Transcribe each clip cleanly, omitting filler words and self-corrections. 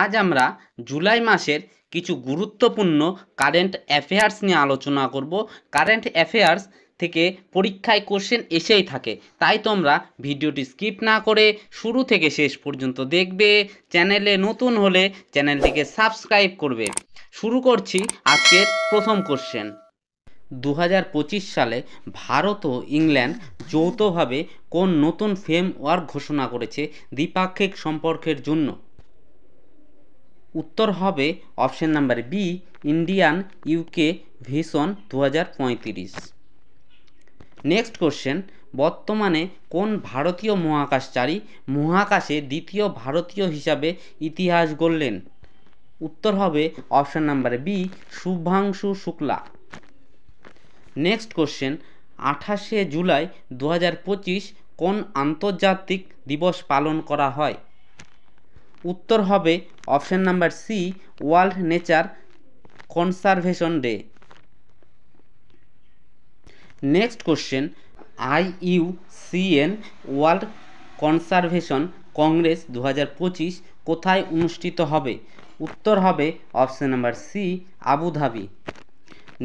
আজ আমরা জুলাই মাসের কিছু গুরুত্বপূর্ণ কারেন্ট অ্যাফেয়ার্স নিয়ে আলোচনা করব। কারেন্ট অ্যাফেয়ার্স থেকে পরীক্ষায় কোশ্চেন এসেই থাকে, তাই তোমরা ভিডিওটি স্কিপ না করে শুরু থেকে শেষ পর্যন্ত দেখবে। চ্যানেলে নতুন হলে চ্যানেলটিকে সাবস্ক্রাইব করবে। শুরু করছি আজকের প্রথম কোশ্চেন। 2025 সালে ভারত ও ইংল্যান্ড যৌথভাবে কোন নতুন ফ্রেমওয়ার্ক ঘোষণা করেছে দ্বিপাক্ষিক সম্পর্কের জন্য? উত্তর হবে option number B, Indian UK vision 2035। Next question, বর্তমানে কোন ভারতীয় মহাকাশচারী মহাকাশে দ্বিতীয় ভারতীয় হিসাবে ইতিহাস গড়লেন? উত্তর হবে option number B, Shubhanshu Shukla. Next question, 28শে জুলাই 2025 কোন আন্তর্জাতিক দিবস পালন করা হয়? উত্তর হবে option number C, world nature conservation day. Next question, IUCN world conservation congress 2025 কোথায় অনুষ্ঠিত হবে? উত্তর হবে option number C, Abu Dhabi.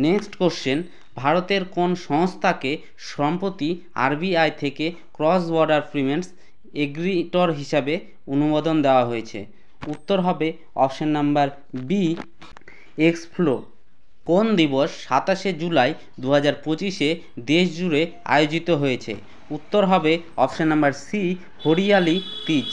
Next question, ভারতের কোন সংস্থাকে সম্প্রতি RBI থেকে ক্রস বর্ডার পেমেন্টস এগ্রিগেটর হিসাবে অনুমোদন দেওয়া হয়েছে? উত্তর হবে অপশন নাম্বার বি, এক্সফ্লো। কোন দিবস 27শে জুলাই 2025 দেশ জুড়ে আয়োজিত হয়েছে? উত্তর হবে option number C, Hariyali Teej.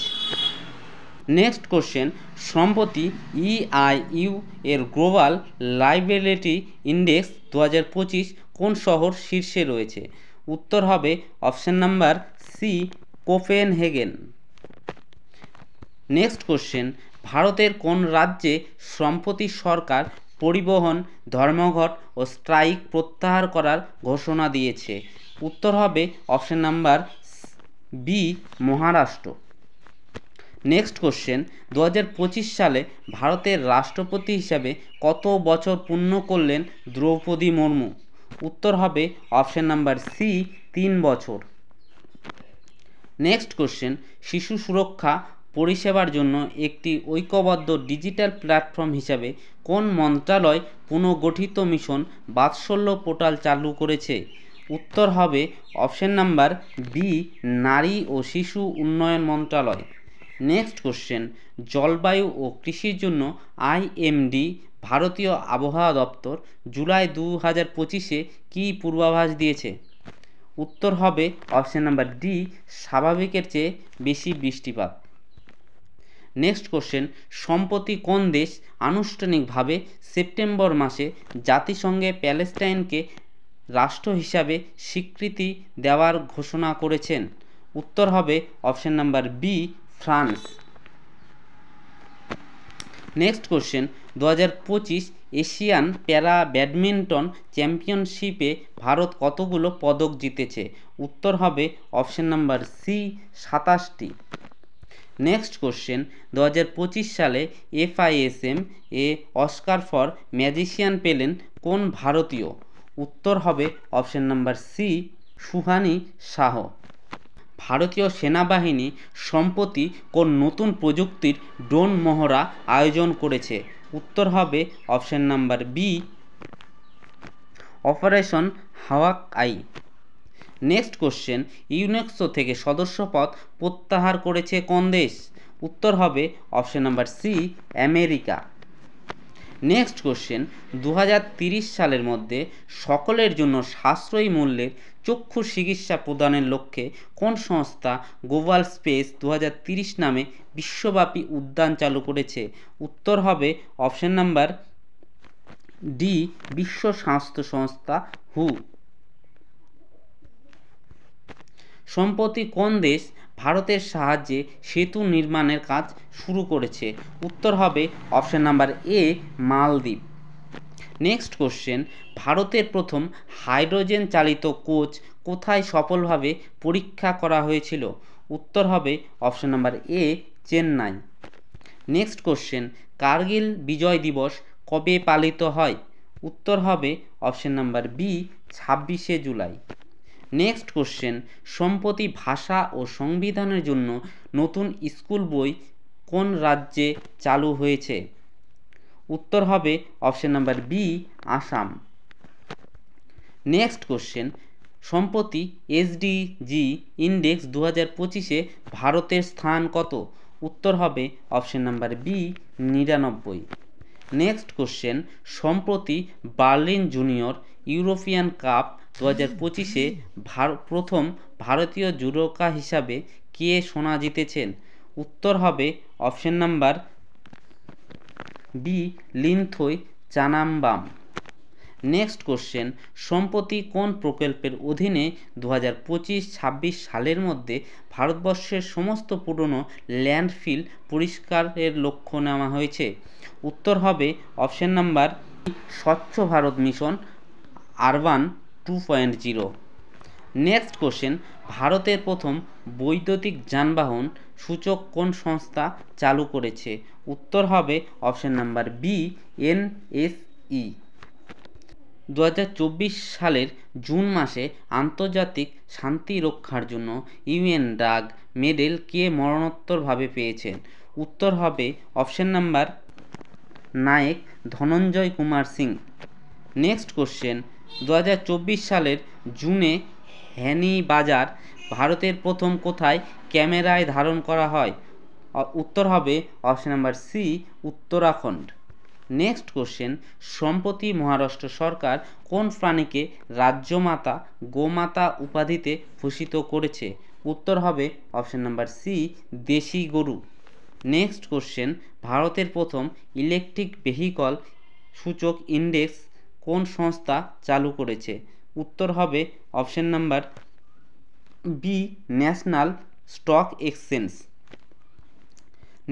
Next question, সম্প্রতি EIU এর গ্লোবাল লাইবিলিটি ইন্ডেক্স 2025 কোন শহর শীর্ষে রয়েছে? উত্তর হবে option number C, Copenhagen. Next question, ভারতের কোন রাজ্যে সম্প্রতি সরকার পরিবহন ধর্মঘট ও স্ট্রাইক প্রত্যাহার করার ঘোষণা দিয়েছে? উত্তর হবে option number B, Maharashtra. Next question, 2025 সালে ভারতের রাষ্ট্রপতি হিসাবে কত বছর পূর্ণ করলেন দ্রৌপদী মুর্মু? উত্তর হবে অপশন নাম্বার সি, 3 বছর। নেক্সট কোশ্চেন, শিশু সুরক্ষা পরিষেবার জন্য একটি ঐক্যবদ্ধ ডিজিটাল প্ল্যাটফর্ম হিসাবে কোন মন্ত্রণালয় পুনর্গঠিত মিশন বাৎসল্য পোর্টাল চালু করেছে? উত্তর হবে অপশন নাম্বার বি, নারী ও শিশু উন্নয়ন মন্ত্রণালয়। নেক্সট কোশ্চেন, জলবায়ু ও কৃষির জন্য IMD ভারতীয় আবহাওয়া দপ্তর জুলাই 2025 কী পূর্বাভাস দিয়েছে? উত্তর হবে অপশন নাম্বার ডি, স্বাভাবিকের চেয়ে বেশি বৃষ্টিপাত। নেক্সট কোশ্চেন, সম্প্রতি কোন দেশ আনুষ্ঠানিকভাবে সেপ্টেম্বর মাসে জাতিসংঘে প্যালেস্টাইনকে রাষ্ট্র হিসাবে স্বীকৃতি দেওয়ার ঘোষণা করেছেন? উত্তর হবে option number B, France. Next question, 2025 Asian para badminton চ্যাম্পিয়নশিপে ভারত কতগুলো পদক জিতেছে? উত্তর হবে অপশন নাম্বার সি, 27টি। নেক্সট কোশ্চেন, 2025 সালে FISM এ অস্কার ফর ম্যাজিশিয়ান পেলেন কোন ভারতীয়? উত্তর হবে option number C, Suhani Shah. ভারতীয় সেনাবাহিনী সম্প্রতি কোন নতুন প্রযুক্তির ড্রোন মহড়া আয়োজন করেছে? উত্তর হবে option number B, operation Havoc Eye. Next question, UNESCO থেকে সদস্যপদ প্রত্যাহার করেছে কোন দেশ? উত্তর হবে option number C, America. Next question, 2030 সালের মধ্যে সকলের জন্য সাশ্রয়ী মূল্যের চক্ষু চিকিৎসা প্রদানের লক্ষ্যে কোন সংস্থা গ্লোবাল স্পেস 2030 নামে বিশ্বব্যাপী উদ্যান চালু করেছে? উত্তর হবে অপশন নাম্বার ডি, বিশ্ব স্বাস্থ্য সংস্থা হু। সম্প্রতি কোন দেশ ভারতের সাহায্যে সেতু নির্মাণের কাজ শুরু করেছে? উত্তর হবে অপশন নাম্বার এ, মালদ্বীপ। নেক্সট কোশ্চেন, ভারতের প্রথম হাইড্রোজেন চালিত কোচ কোথায় সফলভাবে পরীক্ষা করা হয়েছিল? উত্তর হবে option number A, Chennai. Next question, Kargil Vijay Diwas কবে পালিত হয়? উত্তর হবে অপশন নাম্বার বি, 26শে জুলাই। নেক্সট কোশ্চেন, সম্প্রতি ভাষা ও সংবিধানের জন্য নতুন স্কুল বই কোন রাজ্যে চালু হয়েছে? উত্তর হবে option number B, Assam. Next question, সম্প্রতি এসডিজি ইন্ডেক্স 2025-এ ভারতের স্থান কত? উত্তর হবে option number B, 99। Next question, সম্প্রতি বার্লিন জুনিয়র ইউরোপিয়ান কাপ 2025-এ প্রথম ভারতীয় জুডোকা হিসাবে কে সোনা জিতেছেন? উত্তর হবে option number B, Linthoi Chanambam. Next question, সম্প্রতি কোন প্রকল্পের অধীনে 2025-26 সালের মধ্যে ভারতবর্ষের সমস্ত পুরনো ল্যান্ডফিল পরিষ্কারের লক্ষ্য নেওয়া হয়েছে? উত্তর হবে অপশন নাম্বার স্বচ্ছ Bharat mission urban 2.0। Next question, ভারতের প্রথম বৈদ্যুতিক যানবাহন সূচক কোন সংস্থা চালু করেছে? উত্তর হবে অপশন নাম্বার বি, এনএসই। 2024 সালের জুন মাসে আন্তর্জাতিক শান্তি রক্ষার জন্য ইউএন ডাক মেডেল কে মরণোত্তরভাবে পেয়েছেন? উত্তর হবে option number Naik Dhananjay Kumar Singh. Next question, 2024 সালের জুনে হ্যানি বাজার ভারতের প্রথম কোথায় ক্যামেরায় ধারণ করা হয়? উত্তর হবে option number C, Uttarakhand. Next question, সম্প্রতি মহারাষ্ট্র সরকার কোন প্রাণীকে রাজ্যমাতা গোমাতা উপাধিতে ভূষিত করেছে? উত্তর হবে অপশন নাম্বার সি, দেশি গরু। নেক্সট কোশ্চেন, ভারতের প্রথম ইলেকট্রিক ভেহিকল সূচক ইন্ডেক্স কোন সংস্থা চালু করেছে? উত্তর হবে option number B, national stock exchange.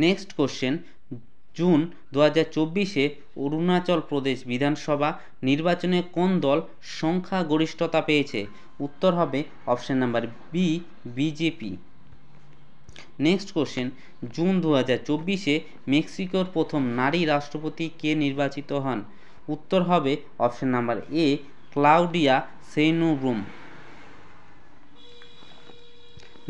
Next question, June 2024-এ অরুণাচল প্রদেশ বিধানসভা নির্বাচনে কোন দল সংখ্যাগরিষ্ঠতা পেয়েছে? উত্তর হবে option number B, BJP. Next question, June 2024-এ মেক্সিকোর প্রথম নারী রাষ্ট্রপতি কে নির্বাচিত হন? উত্তর হবে option number A, Claudia Sheinbaum.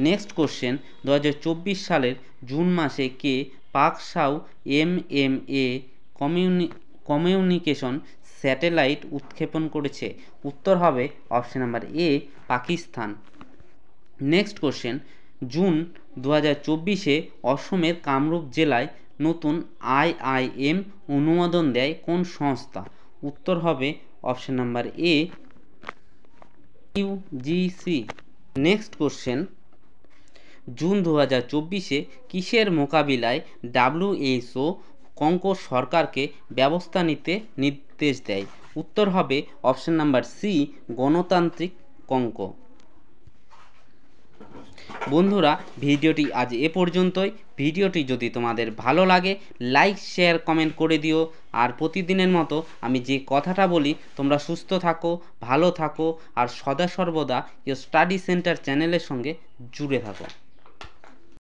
Next question, 2024 সালের জুন মাসে কে পাকসাউ MMA কমিউনিকেশন স্যাটেলাইট উৎক্ষেপণ করেছে? উত্তর হবে option number A, Pakistan. Next question, June 2024-এ অসমের কামরূপ জেলায় নতুন IIM অনুমোদন দেয় কোন সংস্থা? উত্তর হবে option number A, UGC। Next question, June 2024-এ কিসের মোকাবিলায় WHO কঙ্গো সরকারকে ব্যবস্থা নিতে নির্দেশ দেয়? উত্তর হবে অপশন নাম্বার সি, গণতান্ত্রিক কঙ্গো। বন্ধুরা, ভিডিওটি আজ এ পর্যন্তই। ভিডিওটি যদি তোমাদের ভালো লাগে লাইক শেয়ার কমেন্ট করে দিও। আর প্রতিদিনের মতো আমি যে কথাটা বলি, তোমরা সুস্থ থাকো, ভালো থাকো আর সদা সর্বদা স্টাডি সেন্টার চ্যানেলের সঙ্গে জুড়ে থাকো।